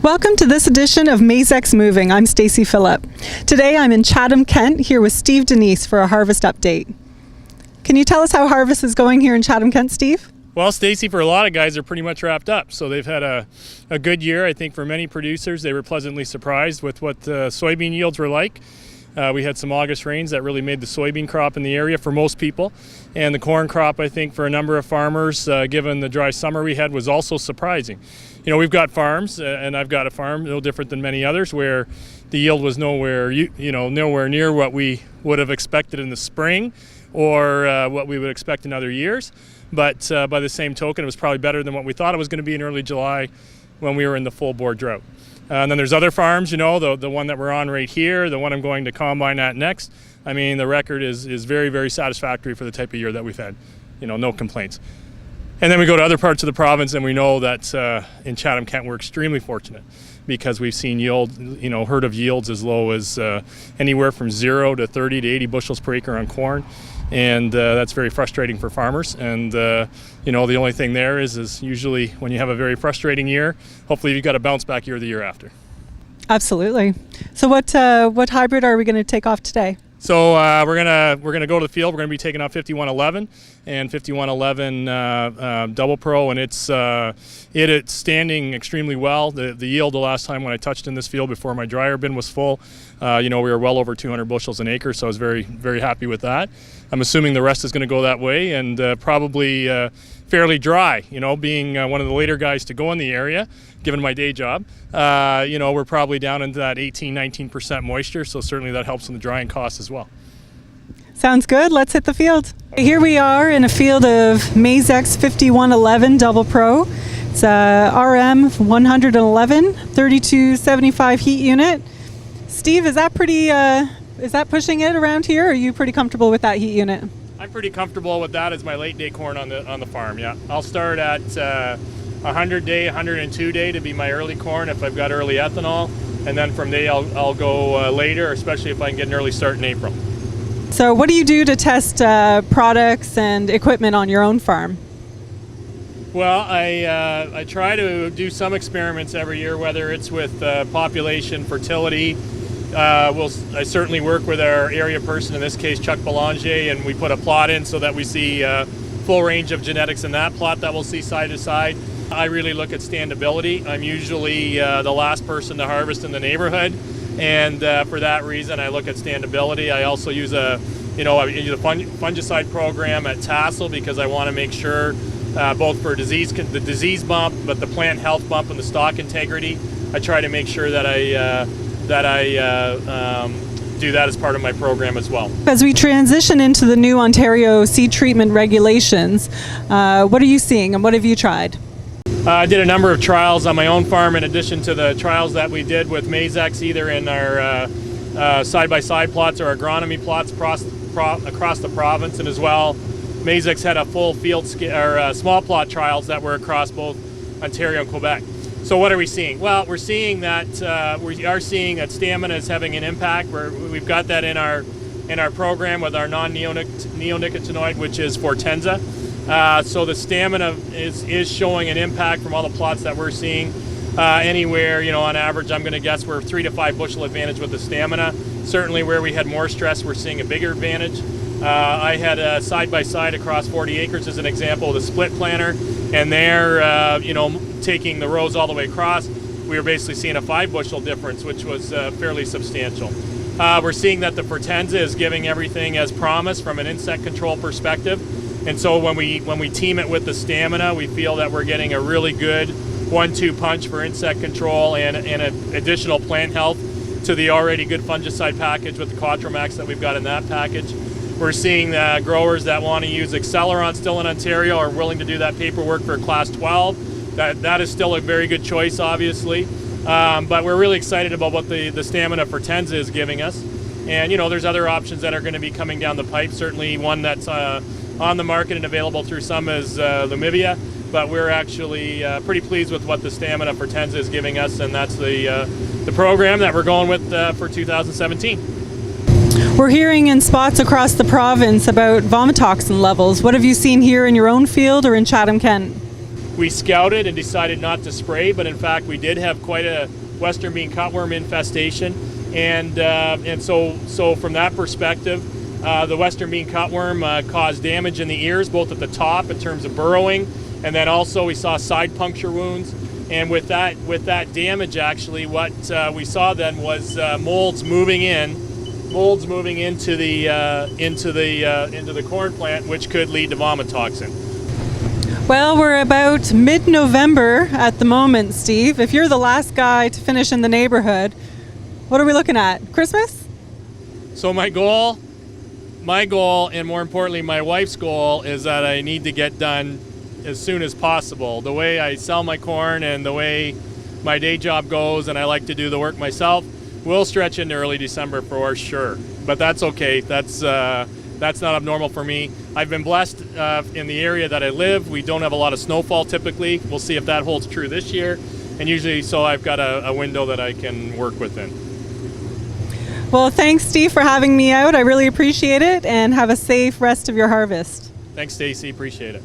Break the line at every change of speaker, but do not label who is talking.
Welcome to this edition of Maizex Moving. I'm Stacey Phillip. Today I'm in Chatham, Kent, here with Steve Denise for a harvest update. Can you tell us how harvest is going here in Chatham, Kent, Steve?
Well, Stacey, for a lot of guys, they're pretty much wrapped up. So they've had a good year. I think for many producers, they were pleasantly surprised with what soybean yields were like. We had some August rains that really made the soybean crop in the area for most people. And the corn crop, I think, for a number of farmers, given the dry summer we had, was also surprising. You know, we've got farms, and I've got a farm, no different than many others, where the yield was nowhere near what we would have expected in the spring or what we would expect in other years. But by the same token, it was probably better than what we thought it was going to be in early July when we were in the full bore drought. And then there's other farms, you know, the one that we're on right here, the one I'm going to combine at next. I mean, the record is very, very satisfactory for the type of year that we've had. You know, no complaints. And then we go to other parts of the province, and we know that in Chatham, Kent, we're extremely fortunate because we've seen herd of yields as low as anywhere from 0 to 30 to 80 bushels per acre on corn. And that's very frustrating for farmers. And the only thing there is usually when you have a very frustrating year, hopefully you've got a bounce back year the year after.
Absolutely. So what hybrid are we going to take off today?
So we're gonna go to the field. We're gonna be taking off 5111 and 5111 Double Pro, and it's standing extremely well. The yield the last time when I touched in this field before my dryer bin was full, we were well over 200 bushels an acre, so I was very, very happy with that. I'm assuming the rest is going to go that way, and probably fairly dry. You know, being one of the later guys to go in the area, given my day job, we're probably down into that 18-19% moisture, so certainly that helps in the drying costs as well.
Sounds good. Let's hit the field. Here we are in a field of Maizex 5111 Double Pro. It's a RM 111 3275 heat unit. Steve, is that pretty? Is that pushing it around here? Or are you pretty comfortable with that heat unit?
I'm pretty comfortable with that as my late day corn on the farm. Yeah, I'll start at 100 day, 102 day to be my early corn if I've got early ethanol, and then from there I'll go later, especially if I can get an early start in April.
So what do you do to test products and equipment on your own farm?
Well, I try to do some experiments every year, whether it's with population, fertility. I certainly work with our area person, in this case Chuck Belanger, and we put a plot in so that we see full range of genetics in that plot that we'll see side to side. I really look at standability. I'm usually the last person to harvest in the neighborhood, and for that reason I look at standability. I also use a fungicide program at Chatham because I want to make sure both for the disease bump, but the plant health bump and the stock integrity, I try to make sure that I do that as part of my program as well.
As we transition into the new Ontario seed treatment regulations, what are you seeing and what have you tried?
I did a number of trials on my own farm in addition to the trials that we did with Maizex, either in our side-by-side plots or agronomy plots across the province, and as well Maizex had a full field small plot trials that were across both Ontario and Quebec. So what are we seeing? Well, we're seeing that stamina is having an impact. We've got that in our program with our non-neonicotinoid, which is Fortenza. So the stamina is showing an impact from all the plots that we're seeing. Anywhere, on average, I'm going to guess we're 3 to 5 bushel advantage with the stamina. Certainly where we had more stress, we're seeing a bigger advantage. I had a side-by-side across 40 acres as an example with a split planter, and there, taking the rows all the way across, we were basically seeing a 5 bushel difference, which was fairly substantial. We're seeing that the Fortenza is giving everything as promised from an insect control perspective, and so when we team it with the stamina, we feel that we're getting a really good 1-2 punch for insect control and an additional plant health to the already good fungicide package with the Quatromax that we've got in that package. We're seeing growers that want to use Acceleron still in Ontario are willing to do that paperwork for Class 12. That is still a very good choice, obviously. But we're really excited about what the stamina Fortenza is giving us. And, there's other options that are going to be coming down the pipe. Certainly one that's on the market and available through some is Lumivia. But we're actually pretty pleased with what the stamina Fortenza is giving us, and that's the program that we're going with for 2017.
We're hearing in spots across the province about vomitoxin levels. What have you seen here in your own field or in Chatham, Kent?
we scouted and decided not to spray, but in fact we did have quite a western bean cutworm infestation, and so from that perspective, the western bean cutworm caused damage in the ears, both at the top in terms of burrowing, and then also we saw side puncture wounds. And with that damage, actually, what we saw then was molds moving into the corn plant, which could lead to vomitoxin.
Well, we're about mid-November at the moment, Steve. If you're the last guy to finish in the neighborhood, what are we looking at? Christmas?
So my goal, and more importantly, my wife's goal is that I need to get done as soon as possible. The way I sell my corn and the way my day job goes, and I like to do the work myself, will stretch into early December for sure. But that's okay. That's not abnormal for me. I've been blessed in the area that I live. We don't have a lot of snowfall typically. We'll see if that holds true this year. And usually, so I've got a window that I can work within.
Well, thanks, Steve, for having me out. I really appreciate it, and have a safe rest of your harvest.
Thanks, Stacy. Appreciate it.